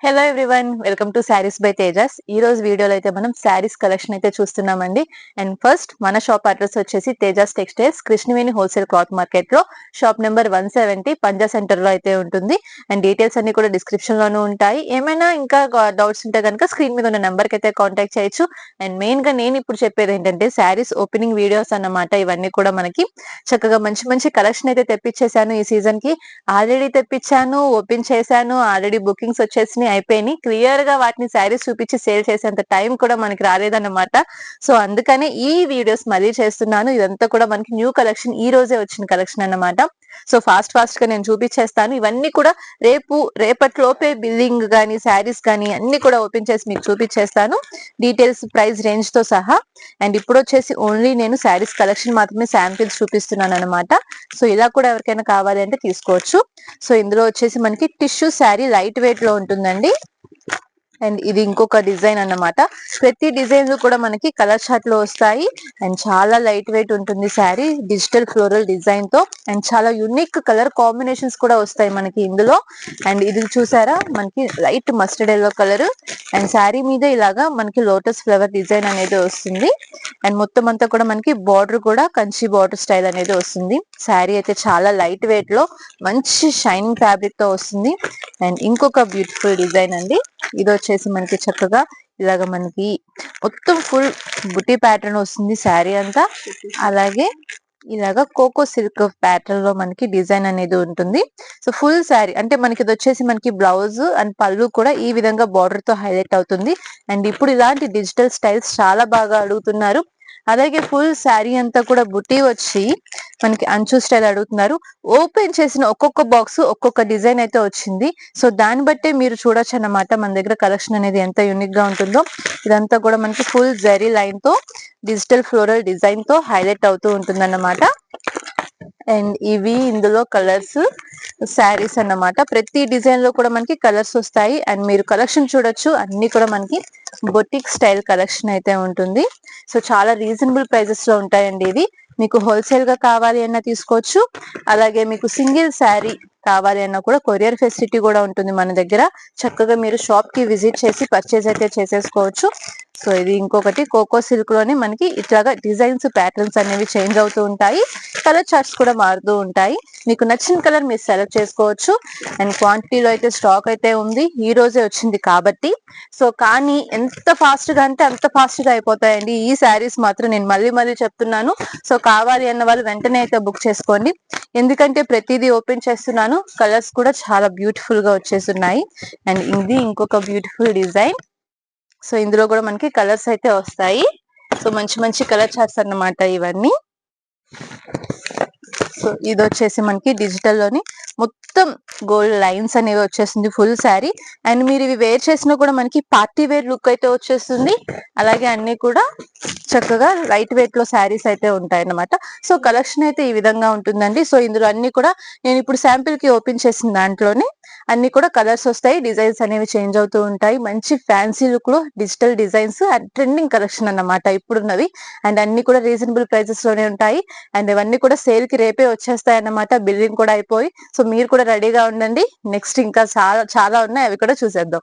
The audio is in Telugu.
Hello everyone, welcome to saris by Tejas. ఈ రోజు వీడియోలో అయితే మనం శారీస్ కలెక్షన్ అయితే చూస్తున్నామండి. అండ్ ఫస్ట్ మన షాప్ అడ్రస్ వచ్చేసి Tejas textiles, Krishnaveni wholesale cloth market లో షాప్ నెంబర్ 170 పంజా సెంటర్ లో అయితే ఉంటుంది. అండ్ డీటెయిల్స్ అన్ని కూడా డిస్క్రిప్షన్ లోనూ ఉంటాయి. ఏమైనా ఇంకా డౌట్స్ ఉంటే కనుక స్క్రీన్ మీద ఉన్న నెంబర్ కి అయితే కాంటాక్ట్ చేయొచ్చు. అండ్ మెయిన్ గా నేను ఇప్పుడు చెప్పేది ఏంటంటే శారీస్ ఓపెనింగ్ వీడియోస్ అన్నమాట. ఇవన్నీ కూడా మనకి చక్కగా మంచి మంచి కలెక్షన్ అయితే తెప్పించేశాను. ఈ సీజన్ కి ఆల్రెడీ తెప్పించాను, ఓపెన్ చేశాను, ఆల్రెడీ బుకింగ్స్ వచ్చేసినాయి, అయిపోయినాయి. క్లియర్ గా వాటిని శారీస్ చూపించి సేల్ చేసేంత టైం కూడా మనకి రాలేదన్నమాట. సో అందుకనే ఈ వీడియోస్ మళ్ళీ చేస్తున్నాను. ఇదంతా కూడా మనకి న్యూ కలెక్షన్, ఈ రోజే వచ్చిన కలెక్షన్ అన్నమాట. సో ఫాస్ట్ గా నేను చూపించేస్తాను. ఇవన్నీ కూడా రేపటిలోపే బిల్లింగ్ గానీ శారీస్ గానీ అన్ని కూడా ఓపెన్ చేసి మీకు చూపించేస్తాను, డీటెయిల్స్ ప్రైస్ రేంజ్ తో సహా. అండ్ ఇప్పుడు వచ్చేసి ఓన్లీ నేను శారీస్ కలెక్షన్ మాత్రమే శాంపిల్స్ చూపిస్తున్నాను అనమాట. సో ఇలా కూడా ఎవరికైనా కావాలి అంటే తీసుకోవచ్చు. సో ఇందులో వచ్చేసి మనకి టిష్యూ శారీ లైట్ వెయిట్ లో ఉంటుందండి. అండ్ ఇది ఇంకొక డిజైన్ అన్నమాట. ప్రతి డిజైన్ కూడా మనకి కలర్ చార్ట్ లో వస్తాయి. అండ్ చాలా లైట్ వెయిట్ ఉంటుంది శారీ, డిజిటల్ ఫ్లోరల్ డిజైన్ తో. అండ్ చాలా యూనిక్ కలర్ కాంబినేషన్స్ కూడా వస్తాయి మనకి ఇందులో. అండ్ ఇది చూసారా, మనకి light mustard yellow colour. And sari మీద ఇలాగా మనకి లోటస్ ఫ్లవర్ డిజైన్ అనేది వస్తుంది. అండ్ మొత్తం అంతా కూడా మనకి బార్డర్ కూడా కంచి బార్డర్ స్టైల్ అనేది వస్తుంది. శారీ అయితే చాలా లైట్ వెయిట్ లో మంచి షైనింగ్ ఫ్యాబ్రిక్ తో వస్తుంది. అండ్ ఇంకొక బ్యూటిఫుల్ డిజైన్ అండి. ఇది వచ్చేసి మనకి చక్కగా ఇలాగ మనకి మొత్తం ఫుల్ బుటీ ప్యాటర్న్ వస్తుంది శారీ అంతా. అలాగే ఇలాగా కోకో సిల్క్ ప్యాటర్న్ లో మనకి డిజైన్ అనేది ఉంటుంది. సో ఫుల్ శారీ అంటే మనకి ఇది వచ్చేసి మనకి బ్లౌజ్ అండ్ పళ్ళు కూడా ఈ విధంగా బార్డర్ తో హైలైట్ అవుతుంది. అండ్ ఇప్పుడు ఇలాంటి డిజిటల్ స్టైల్స్ చాలా బాగా అడుగుతున్నారు. అలాగే ఫుల్ శారీ అంతా కూడా బుటీ వచ్చి మనకి అంచు స్టైల్ అడుగుతున్నారు. ఓపెన్ చేసిన ఒక్కొక్క బాక్స్ ఒక్కొక్క డిజైన్ అయితే వచ్చింది. సో దాన్ని బట్టే మీరు చూడొచ్చు అన్నమాట మన దగ్గర కలెక్షన్ అనేది ఎంత యూనిక్ గా ఉంటుందో. ఇదంతా కూడా మనకి ఫుల్ జరీ లైన్ తో డిజిటల్ ఫ్లోరల్ డిజైన్ తో హైలైట్ అవుతూ ఉంటుంది అన్నమాట. అండ్ ఇవి ఇందులో కలర్స్ శారీస్ అన్నమాట. ప్రతి డిజైన్ లో కూడా మనకి కలర్స్ వస్తాయి. అండ్ మీరు కలెక్షన్ చూడొచ్చు, అన్ని కూడా మనకి బొటిక్ స్టైల్ కలెక్షన్ అయితే ఉంటుంది. సో చాలా రీజనబుల్ ప్రైజెస్ లో ఉంటాయండి ఇవి. మీకు హోల్సేల్ గా కావాలి అన్నా తీసుకోవచ్చు. అలాగే మీకు సింగిల్ శారీ కావాలి అన్నా కూడా కొరియర్ ఫెసిలిటీ కూడా ఉంటుంది మన దగ్గర. చక్కగా మీరు షాప్ కి విజిట్ చేసి పర్చేజ్ అయితే చేసేసుకోవచ్చు. సో ఇది ఇంకొకటి కోకో సిల్క్ లోనే మనకి ఇట్లాగా డిజైన్స్ ప్యాటర్న్స్ అనేవి చేంజ్ అవుతూ ఉంటాయి. కలర్ చార్ట్స్ కూడా మారుతూ ఉంటాయి. మీకు నచ్చిన కలర్ మీరు సెలెక్ట్ చేసుకోవచ్చు. అండ్ క్వాంటిటీలో అయితే స్టాక్ అయితే ఉంది, ఈ రోజే వచ్చింది కాబట్టి. సో కానీ ఎంత ఫాస్ట్ గా అంటే అంత ఫాస్ట్ గా అయిపోతాయండి ఈ శారీస్ మాత్రం, నేను మళ్ళీ చెప్తున్నాను. సో కావాలి అన్న వాళ్ళు వెంటనే అయితే బుక్ చేసుకోండి. ఎందుకంటే ప్రతిదీ ఓపెన్ చేస్తున్నాను, కలర్స్ కూడా చాలా బ్యూటిఫుల్ గా వచ్చేస్తున్నాయి. అండ్ ఇది ఇంకొక బ్యూటిఫుల్ డిజైన్. సో ఇందులో కూడా మనకి కలర్స్ అయితే వస్తాయి. సో మంచి మంచి కలర్ చార్ట్స్ అన్నమాట ఇవన్నీ. సో ఇది వచ్చేసి మనకి డిజిటల్ లోని మొత్తం గోల్డ్ లైన్స్ అనేవి వచ్చేస్తుంది ఫుల్ శారీ. అండ్ మీరు ఇవి వేర్ చేసినా కూడా మనకి పార్టీ వేర్ లుక్ అయితే వచ్చేస్తుంది. అలాగే అన్ని కూడా చక్కగా లైట్ వెయిట్ లో శారీస్ అయితే ఉంటాయి అన్నమాట. సో కలెక్షన్ అయితే ఈ విధంగా ఉంటుందండి. సో ఇందులో అన్ని కూడా నేను ఇప్పుడు శాంపిల్ కి ఓపెన్ చేసిన దాంట్లోనే అన్ని కూడా కలర్స్ వస్తాయి, డిజైన్స్ అనేవి చేంజ్ అవుతూ ఉంటాయి. మంచి ఫ్యాన్సీ లుక్ లో digital designs and trending collection అన్నమాట ఇప్పుడున్నవి. అండ్ అన్ని కూడా రీజనబుల్ ప్రైసెస్ లోనే ఉంటాయి. అండ్ ఇవన్నీ కూడా సేల్ కి రేపే వచ్చేస్తాయి అన్నమాట, బిల్లింగ్ కూడా అయిపోయి. సో మీరు కూడా రెడీగా ఉండండి, నెక్స్ట్ ఇంకా చాలా చాలా ఉన్నాయి, అవి కూడా చూసేద్దాం.